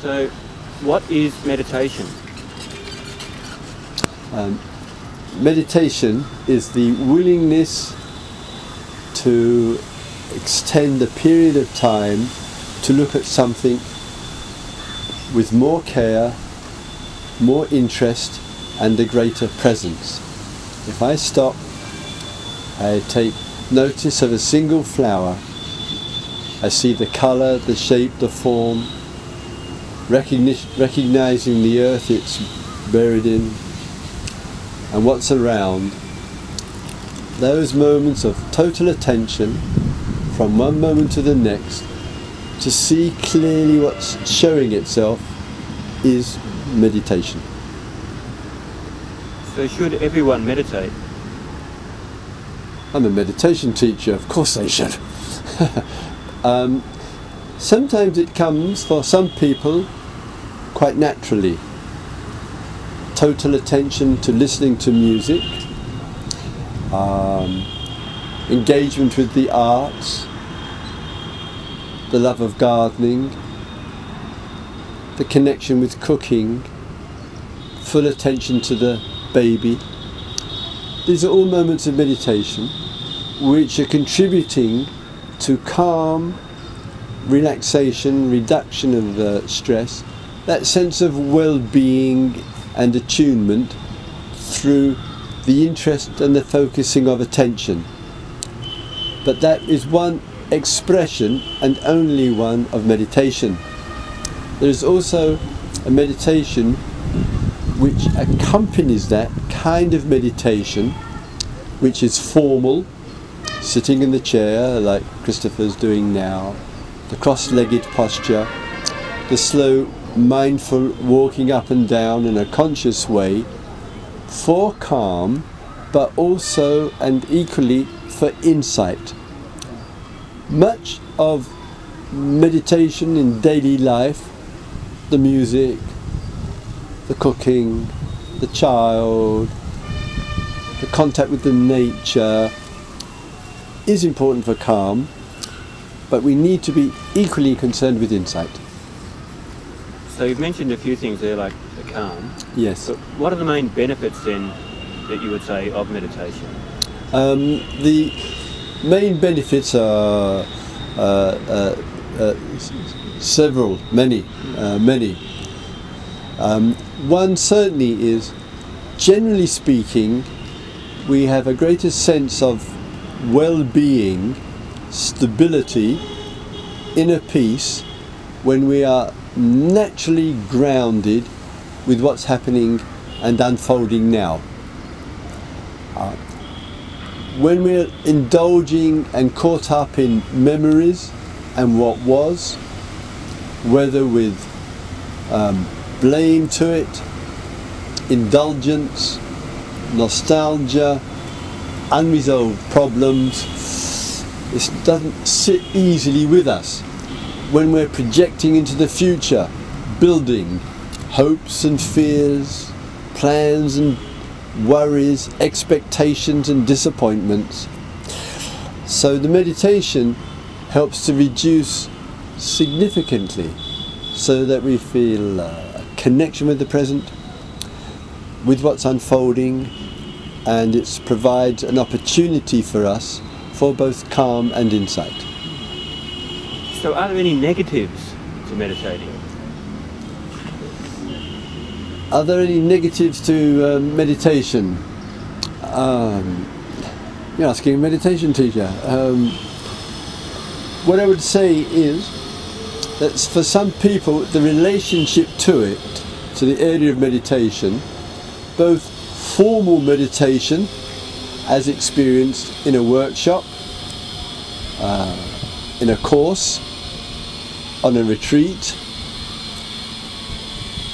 So, what is meditation? Meditation is the willingness to extend a period of time to look at something with more care, more interest and a greater presence. If I stop, I take notice of a single flower, I see the colour, the shape, the form, recognizing the earth it's buried in and what's around. Those moments of total attention from one moment to the next to see clearly what's showing itself is meditation. So should everyone meditate? I'm a meditation teacher, of course they should. Sometimes it comes for some people quite naturally. Total attention to listening to music, engagement with the arts, the love of gardening, the connection with cooking, full attention to the baby. These are all moments of meditation which are contributing to calm, relaxation, reduction of stress, that sense of well-being and attunement through the interest and the focusing of attention. But that is one expression and only one of meditation. There is also a meditation which accompanies that kind of meditation, which is formal, sitting in the chair like Christopher's doing now, the cross-legged posture, the slow mindful walking up and down in a conscious way for calm, but also and equally for insight. Much of meditation in daily life, the music, the cooking, the child, the contact with the nature is important for calm, but we need to be equally concerned with insight. So you've mentioned a few things there, like the calm. Yes. But what are the main benefits then that you would say of meditation? The main benefits are several, many. One certainly is, generally speaking, we have a greater sense of well-being, stability, inner peace when we are naturally grounded with what's happening and unfolding now. When we're indulging and caught up in memories and what was, whether with blame to it, indulgence, nostalgia, unresolved problems, it doesn't sit easily with us. When we're projecting into the future, building hopes and fears, plans and worries, expectations and disappointments. So the meditation helps to reduce significantly so that we feel a connection with the present, with what's unfolding, and it provides an opportunity for us for both calm and insight. So are there any negatives to meditating? Are there any negatives to meditation? You're asking a meditation teacher. What I would say is that for some people the relationship to it, to the area of meditation, both formal meditation as experienced in a workshop, in a course, on a retreat,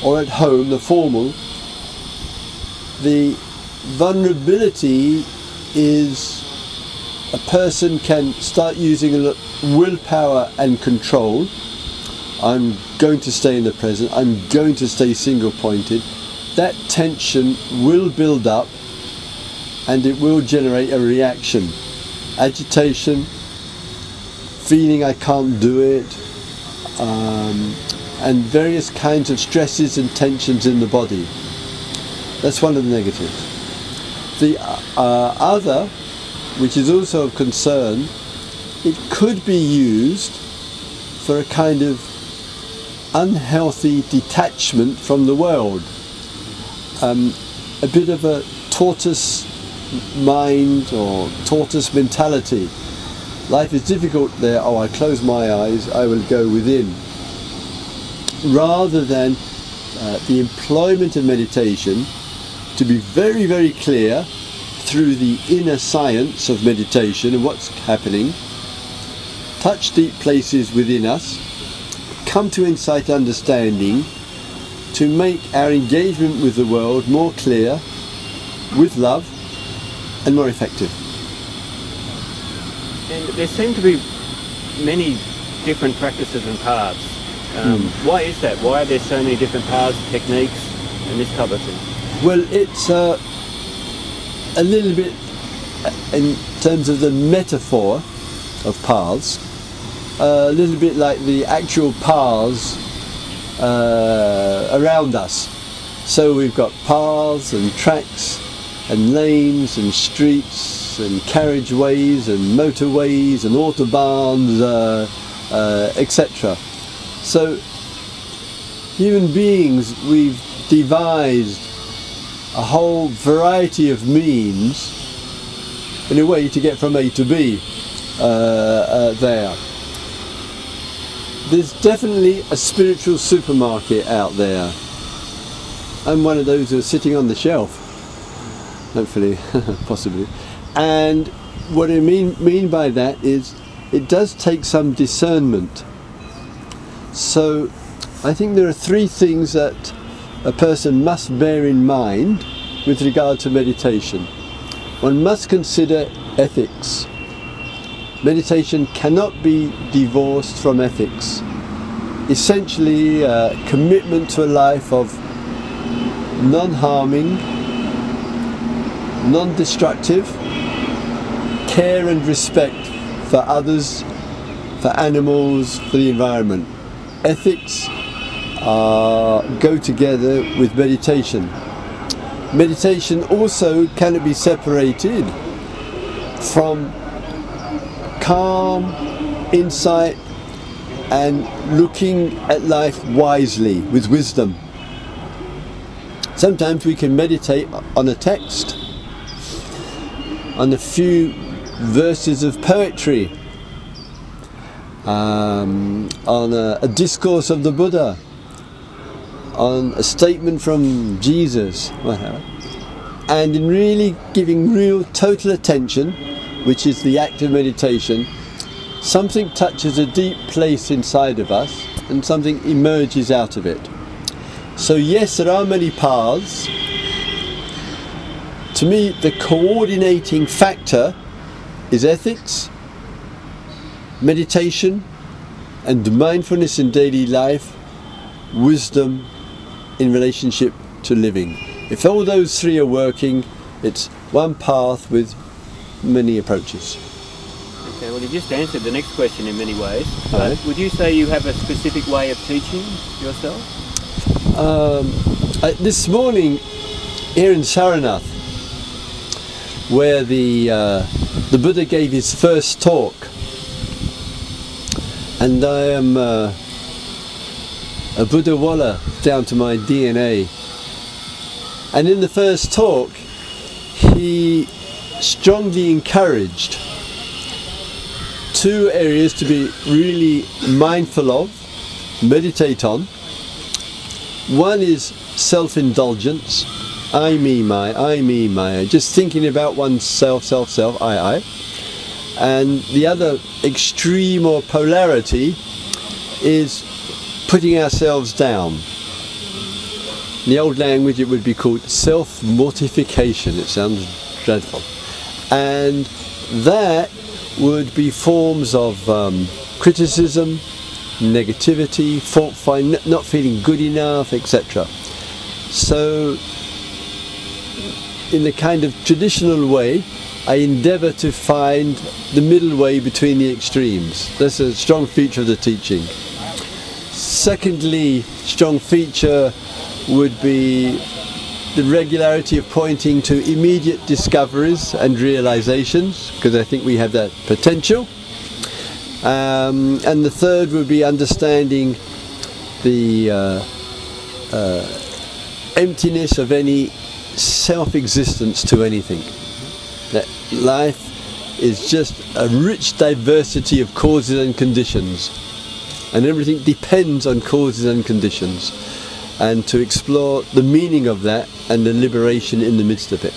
or at home, the formal, the vulnerability is a person can start using willpower and control. I'm going to stay in the present, I'm going to stay single-pointed. That tension will build up and it will generate a reaction. Agitation, feeling I can't do it, and various kinds of stresses and tensions in the body. That's one of the negatives. The other, which is also of concern, it could be used for a kind of unhealthy detachment from the world. A bit of a tortoise mind or tortoise mentality. Life is difficult there, oh, I close my eyes, I will go within. Rather than the employment of meditation to be very, very clear through the inner science of meditation and what's happening, touch deep places within us, come to insight understanding, to make our engagement with the world more clear, with love, and more effective. And there seem to be many different practices and paths. Why is that? Why are there so many different paths, techniques, and this type of thing? Well, it's a little bit, in terms of the metaphor of paths, a little bit like the actual paths around us. So we've got paths and tracks and lanes and streets and carriageways and motorways and autobahns, etc. So human beings, we've devised a whole variety of means in a way to get from A to B there. There's definitely a spiritual supermarket out there. I'm one of those who are sitting on the shelf, hopefully, possibly. And what I mean by that is it does take some discernment. So I think there are three things that a person must bear in mind with regard to meditation. One must consider ethics. Meditation cannot be divorced from ethics. Essentially, commitment to a life of non-harming, non-destructive, care and respect for others, for animals, for the environment. Ethics go together with meditation. Meditation also cannot be separated from calm insight and looking at life wisely, with wisdom. Sometimes we can meditate on a text, on a few verses of poetry, on a discourse of the Buddha, on a statement from Jesus, whatever. And in really giving real total attention, which is the act of meditation, something touches a deep place inside of us and something emerges out of it. So yes, there are many paths. To me, the coordinating factor is ethics, meditation, and mindfulness in daily life, wisdom in relationship to living. If all those three are working, it's one path with many approaches. Okay, well, you just answered the next question in many ways. Right. Would you say you have a specific way of teaching yourself? This morning, here in Saranath, where the Buddha gave his first talk, and I am a Buddha Walla down to my DNA. And in the first talk, he strongly encouraged two areas to be really mindful of, meditate on. One is self-indulgence, I, me, my, just thinking about oneself, self, I. And the other extreme or polarity is putting ourselves down. In the old language it would be called self-mortification. It sounds dreadful. And that would be forms of criticism, negativity, fault finding, not feeling good enough, etc. So in the kind of traditional way, I endeavour to find the middle way between the extremes. That's a strong feature of the teaching. Secondly, strong feature would be the regularity of pointing to immediate discoveries and realizations, because I think we have that potential. And the third would be understanding the emptiness of any self-existence to anything. That life is just a rich diversity of causes and conditions, and everything depends on causes and conditions, and to explore the meaning of that and the liberation in the midst of it.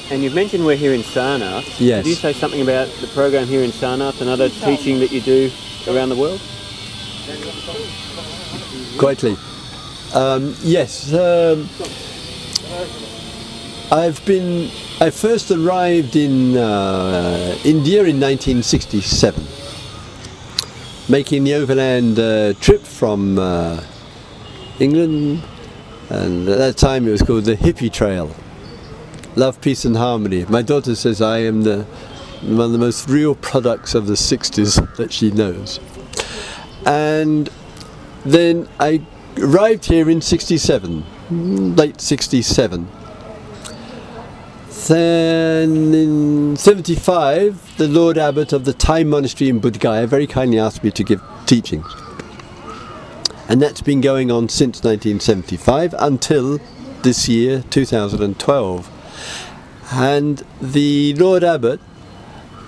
And you've mentioned we're here in Sarnath. Yes. Could you say something about the program here in Sarnath and other teaching that you do around the world? Quietly. Yes. I first arrived in India in 1967, making the overland trip from England, and at that time it was called the Hippie Trail. Love, peace and harmony. My daughter says I am one of the most real products of the 60s that she knows. And then I arrived here in 67, late 67. Then in 75, the Lord Abbot of the Thai monastery in Gaia very kindly asked me to give teachings. And that's been going on since 1975 until this year, 2012. And the Lord Abbot,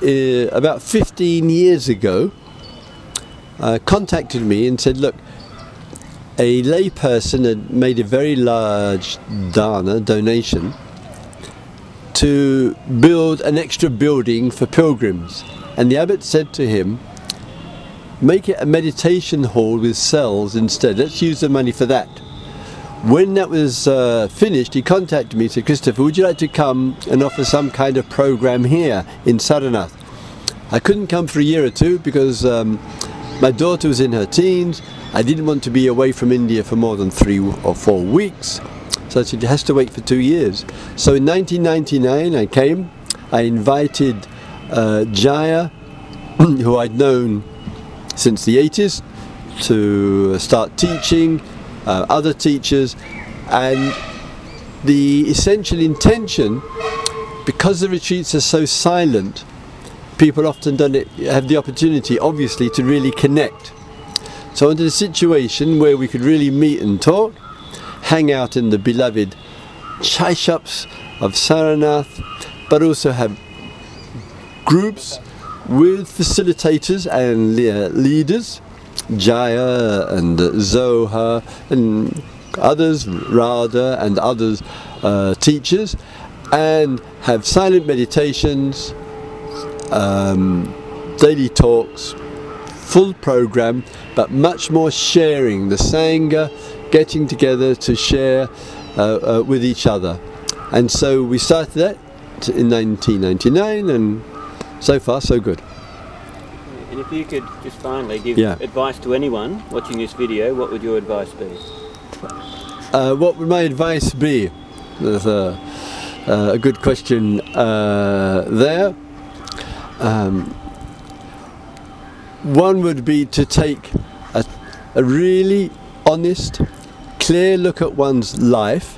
about 15 years ago, contacted me and said, look, a lay person had made a very large donation to build an extra building for pilgrims. And the Abbot said to him, make it a meditation hall with cells instead. Let's use the money for that. When that was finished, he contacted me and said, Christopher, would you like to come and offer some kind of program here in Sarnath? I couldn't come for a year or two because my daughter was in her teens. I didn't want to be away from India for more than 3 or 4 weeks. So I said, it has to wait for 2 years. So in 1999 I came. I invited Gaia, who I'd known since the 80s, to start teaching, other teachers, and the essential intention, because the retreats are so silent, people often don't have the opportunity, obviously, to really connect. So I wanted a situation where we could really meet and talk, hang out in the beloved chai shops of Sarnath, but also have groups with facilitators and leaders, Jaya and Zoha and others, Radha and others, teachers, and have silent meditations, daily talks, full program, but much more sharing, the Sangha, getting together to share with each other. And so we started that in 1999, and so far so good. And if you could just finally give advice to anyone watching this video, what would your advice be? What would my advice be? There's a good question there. One would be to take a really honest, clear look at one's life,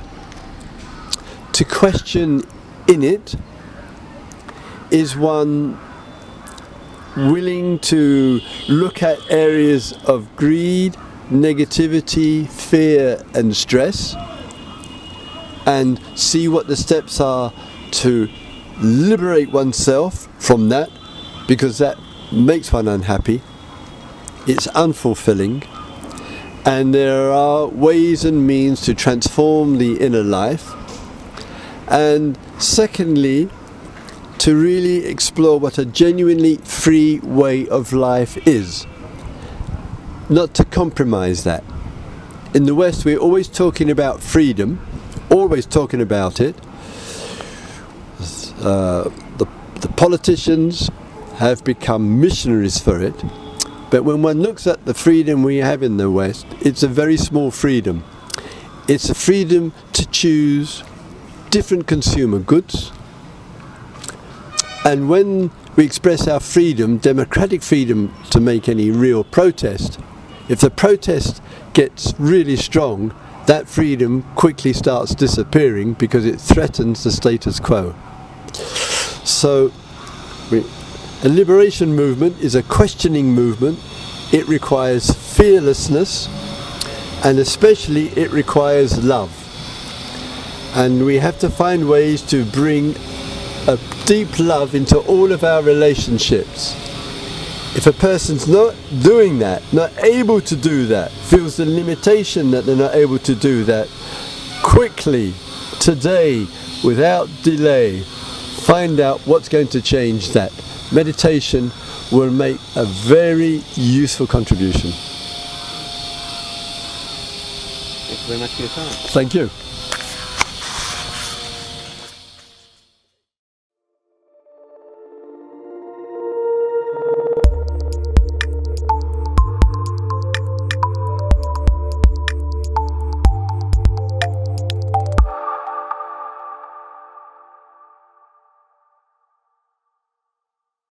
to question in it, is one willing to look at areas of greed, negativity, fear and stress, and see what the steps are to liberate oneself from that, because that makes one unhappy, it's unfulfilling, and there are ways and means to transform the inner life. And secondly, to really explore what a genuinely free way of life is, not to compromise that. In the West we're always talking about freedom, always talking about it. The politicians have become missionaries for it, but when one looks at the freedom we have in the West, it's a very small freedom. It's a freedom to choose different consumer goods, and when we express our freedom, democratic freedom, to make any real protest, If the protest gets really strong, that freedom quickly starts disappearing because it threatens the status quo. So a liberation movement is a questioning movement. It requires fearlessness, and especially it requires love. And we have to find ways to bring a deep love into all of our relationships. If a person's not doing that, not able to do that, feels the limitation that they're not able to do that, quickly, today, without delay, find out what's going to change that. Meditation will make a very useful contribution. Thank you very much for your time. Thank you.